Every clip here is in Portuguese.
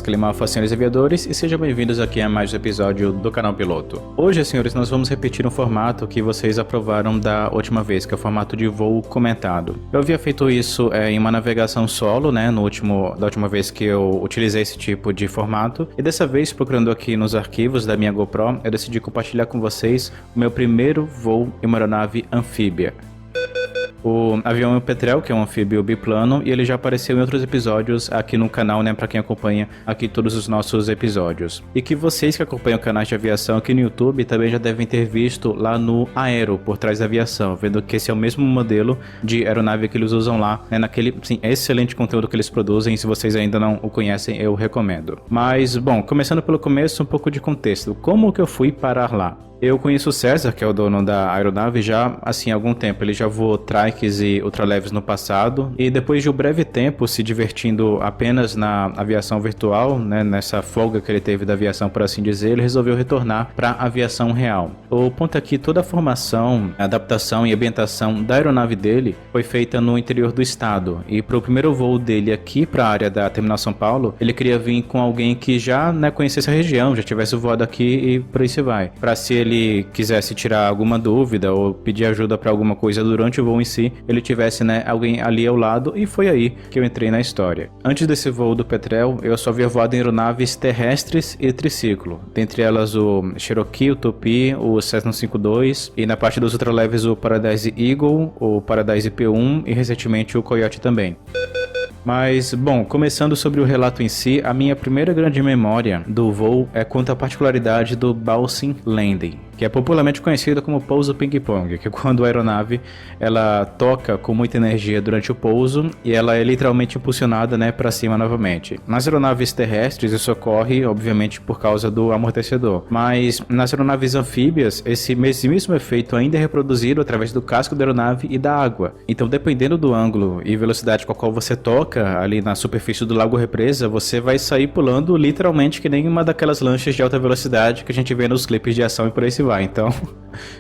Clima, senhores aviadores, e sejam bem-vindos aqui a mais um episódio do canal Piloto. Hoje, senhores, nós vamos repetir um formato que vocês aprovaram da última vez, que é o formato de voo comentado. Eu havia feito isso em uma navegação solo, né, da última vez que eu utilizei esse tipo de formato, e dessa vez, procurando aqui nos arquivos da minha GoPro, eu decidi compartilhar com vocês o meu primeiro voo em uma aeronave anfíbia. O avião é o Petrel, que é um anfíbio biplano, e ele já apareceu em outros episódios aqui no canal, né, para quem acompanha aqui todos os nossos episódios. E que vocês que acompanham canais de aviação aqui no YouTube também já devem ter visto lá no Aero, por trás da aviação, vendo que esse é o mesmo modelo de aeronave que eles usam lá, né, naquele, sim, excelente conteúdo que eles produzem. Se vocês ainda não o conhecem, eu recomendo. Mas, bom, começando pelo começo, um pouco de contexto. Como que eu fui parar lá? Eu conheço o César, que é o dono da aeronave, já assim há algum tempo. Ele já voou trikes e ultraleves no passado, e depois de um breve tempo se divertindo apenas na aviação virtual, né, nessa folga que ele teve da aviação, por assim dizer, ele resolveu retornar para a aviação real. O ponto é que toda a formação, adaptação e ambientação da aeronave dele foi feita no interior do estado, e para o primeiro voo dele aqui para a área da Terminal São Paulo, ele queria vir com alguém que já, né, conhecesse a região, já tivesse voado aqui e por aí se vai, para se ele quisesse tirar alguma dúvida ou pedir ajuda para alguma coisa durante o voo em si, ele tivesse, né, alguém ali ao lado, e foi aí que eu entrei na história. Antes desse voo do Petrel, eu só havia voado em aeronaves terrestres e triciclo, dentre elas o Cherokee, o Tupi, o Cessna 152, e na parte dos ultraleves o Paradise Eagle, o Paradise P1 e recentemente o Coyote também. Mas, bom, começando sobre o relato em si, a minha primeira grande memória do voo é quanto à particularidade do Bouncing Landing, que é popularmente conhecido como pouso ping-pong, que é quando a aeronave ela toca com muita energia durante o pouso e ela é literalmente impulsionada, né, para cima novamente. Nas aeronaves terrestres isso ocorre, obviamente, por causa do amortecedor, mas nas aeronaves anfíbias esse mesmo efeito ainda é reproduzido através do casco da aeronave e da água. Então, dependendo do ângulo e velocidade com a qual você toca ali na superfície do lago represa, você vai sair pulando literalmente que nem uma daquelas lanchas de alta velocidade que a gente vê nos clipes de ação e por aí se vai.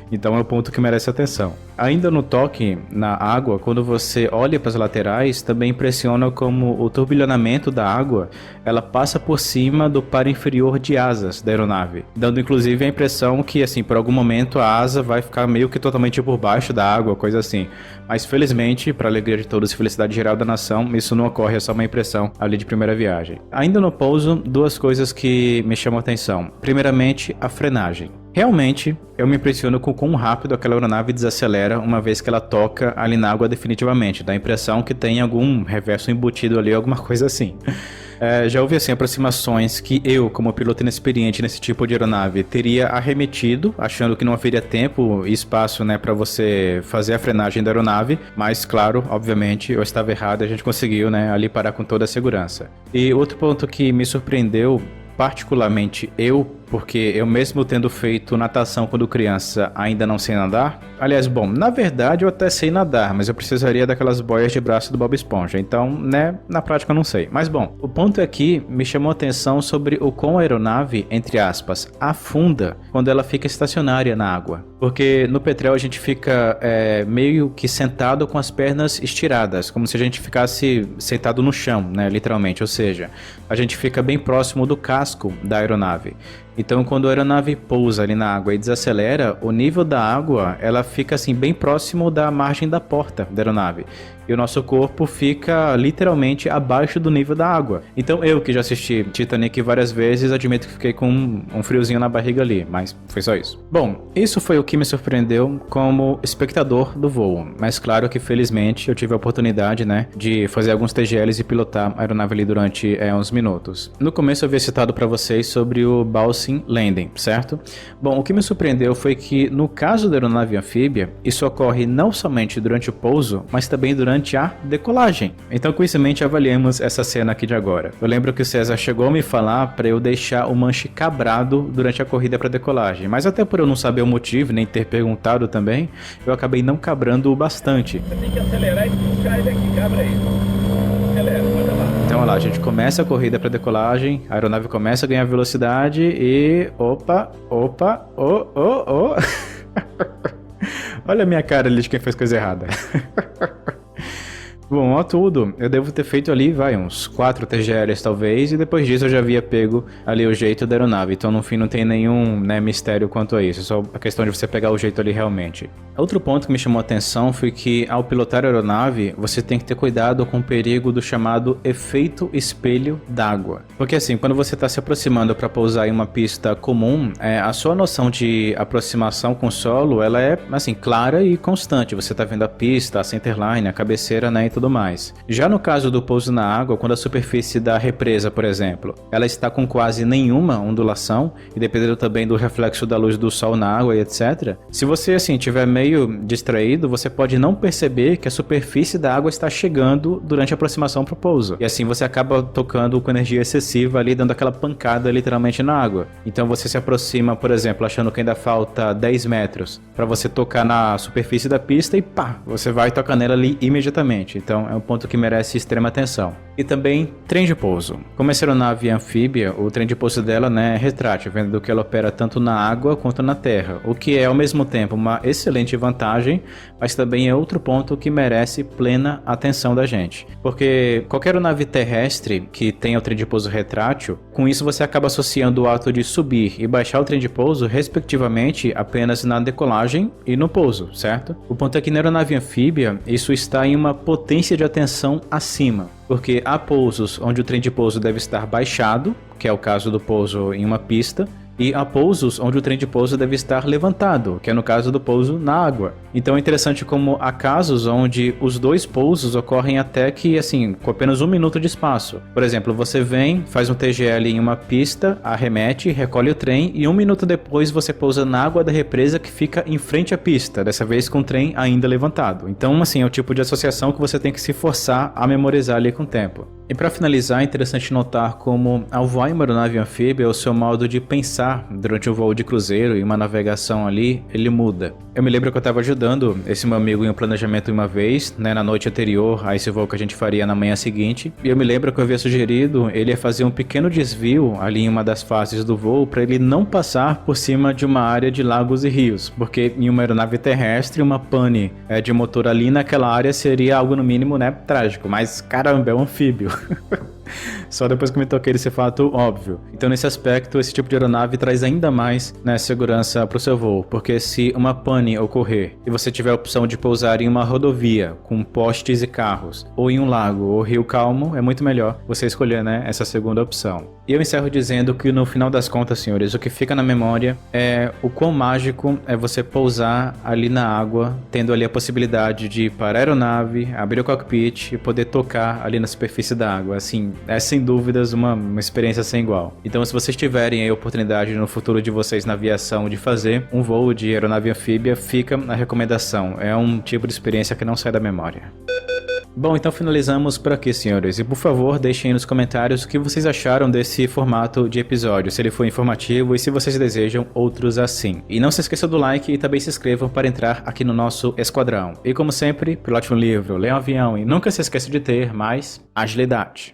Então é o ponto que merece atenção. Ainda no toque na água, quando você olha para as laterais, também impressiona como o turbilhonamento da água ela passa por cima do par inferior de asas da aeronave, dando inclusive a impressão que, assim, por algum momento a asa vai ficar meio que totalmente por baixo da água, coisa assim. Mas felizmente, para alegria de todos e felicidade geral da nação, isso não ocorre, é só uma impressão ali de primeira viagem. Ainda no pouso, duas coisas que me chamam a atenção. Primeiramente, a frenagem. Realmente, eu me impressiono com quão rápido aquela aeronave desacelera uma vez que ela toca ali na água definitivamente. Dá a impressão que tem algum reverso embutido ali, alguma coisa assim. Já houve assim aproximações que eu, como piloto inexperiente nesse tipo de aeronave, teria arremetido, achando que não haveria tempo e espaço, né, para você fazer a frenagem da aeronave, mas claro, obviamente, eu estava errado e a gente conseguiu, né, ali parar com toda a segurança. E outro ponto que me surpreendeu, particularmente porque eu mesmo tendo feito natação quando criança ainda não sei nadar. Aliás, bom, na verdade eu até sei nadar, mas eu precisaria daquelas boias de braço do Bob Esponja, então, né, na prática eu não sei. Mas bom, o ponto é que me chamou a atenção sobre o quão a aeronave, entre aspas, afunda quando ela fica estacionária na água. Porque no Petrel a gente fica meio que sentado com as pernas estiradas, como se a gente ficasse sentado no chão, né, literalmente, ou seja, a gente fica bem próximo do casco da aeronave. Então, quando a aeronave pousa ali na água e desacelera, o nível da água ela fica assim bem próximo da margem da porta da aeronave. E o nosso corpo fica literalmente abaixo do nível da água. Então eu, que já assisti Titanic várias vezes, admito que fiquei com um friozinho na barriga ali, mas foi só isso. Bom, isso foi o que me surpreendeu como espectador do voo, mas claro que felizmente eu tive a oportunidade, né, de fazer alguns TGLs e pilotar a aeronave ali durante uns minutos. No começo eu havia citado para vocês sobre o Bouncing Landing, certo? Bom, o que me surpreendeu foi que no caso da aeronave anfíbia, isso ocorre não somente durante o pouso, mas também durante a decolagem. Então, com isso em mente, avaliemos essa cena aqui de agora. Eu lembro que o César chegou a me falar para eu deixar o manche cabrado durante a corrida para decolagem, mas até por eu não saber o motivo, nem ter perguntado também, eu acabei não cabrando o bastante. Você tem que acelerar e puxar ele aqui, cabra aí. Acelera, manda lá. Então, olha lá, a gente começa a corrida para decolagem, a aeronave começa a ganhar velocidade e... Opa. Olha a minha cara ali de quem fez coisa errada. Bom, ó tudo, eu devo ter feito ali, uns 4 TGLs talvez, e depois disso eu já havia pego ali o jeito da aeronave, então no fim não tem nenhum, mistério quanto a isso, é só a questão de você pegar o jeito ali realmente. Outro ponto que me chamou a atenção foi que ao pilotar a aeronave, você tem que ter cuidado com o perigo do chamado efeito espelho d'água. Porque assim, quando você está se aproximando para pousar em uma pista comum, a sua noção de aproximação com o solo, ela é assim, clara e constante, você está vendo a pista, a centerline, a cabeceira, e tudo mais. Já no caso do pouso na água, quando a superfície da represa, por exemplo, ela está com quase nenhuma ondulação, e dependendo também do reflexo da luz do sol na água e etc, se você assim estiver meio distraído, você pode não perceber que a superfície da água está chegando durante a aproximação para o pouso. E assim você acaba tocando com energia excessiva ali, dando aquela pancada literalmente na água. Então você se aproxima, por exemplo, achando que ainda falta 10 metros para você tocar na superfície da pista e pá, você vai tocar nela ali imediatamente. Então é um ponto que merece extrema atenção. E também trem de pouso. Como essa aeronave anfíbia, o trem de pouso dela é retrátil, vendo que ela opera tanto na água quanto na terra, o que é ao mesmo tempo uma excelente vantagem, mas também é outro ponto que merece plena atenção da gente. Porque qualquer aeronave terrestre que tenha o trem de pouso retrátil, com isso você acaba associando o ato de subir e baixar o trem de pouso, respectivamente, apenas na decolagem e no pouso, certo? O ponto é que na aeronave anfíbia, isso está em uma potência de atenção acima. Porque há pousos onde o trem de pouso deve estar baixado, que é o caso do pouso em uma pista, e há pousos onde o trem de pouso deve estar levantado, que é no caso do pouso na água. Então é interessante como há casos onde os dois pousos ocorrem até que, assim, com apenas 1 minuto de espaço. Por exemplo, você vem, faz um TGL em uma pista, arremete, recolhe o trem e 1 minuto depois você pousa na água da represa que fica em frente à pista, dessa vez com o trem ainda levantado. Então, assim, é o tipo de associação que você tem que se forçar a memorizar ali com o tempo. E para finalizar, é interessante notar como ao voar em uma aeronave anfíbia, o seu modo de pensar durante o voo de cruzeiro e uma navegação ali, ele muda. Eu me lembro que eu estava ajudando esse meu amigo em um planejamento uma vez, na noite anterior a esse voo que a gente faria na manhã seguinte, e eu me lembro que eu havia sugerido ele fazer um pequeno desvio ali em uma das fases do voo para ele não passar por cima de uma área de lagos e rios, porque em uma aeronave terrestre, uma pane de motor ali naquela área seria algo no mínimo, trágico, mas caramba, é um anfíbio. Só depois que me toquei desse fato óbvio. Então nesse aspecto, esse tipo de aeronave traz ainda mais segurança para o seu voo, porque se uma pane ocorrer e você tiver a opção de pousar em uma rodovia com postes e carros, ou em um lago ou rio calmo, é muito melhor você escolher essa segunda opção. E eu encerro dizendo que no final das contas, senhores, o que fica na memória é o quão mágico é você pousar ali na água, tendo ali a possibilidade de ir para a aeronave, abrir o cockpit e poder tocar ali na superfície da água. Assim, é sem dúvidas uma experiência sem igual. Então, se vocês tiverem a oportunidade no futuro de vocês na aviação de fazer um voo de aeronave anfíbia, fica a recomendação. É um tipo de experiência que não sai da memória. Bom, então finalizamos por aqui, senhores. E por favor, deixem aí nos comentários o que vocês acharam desse formato de episódio, se ele foi informativo e se vocês desejam outros assim. E não se esqueçam do like e também se inscrevam para entrar aqui no nosso esquadrão. E como sempre, pilote um livro, leia um avião e nunca se esqueça de ter mais agilidade.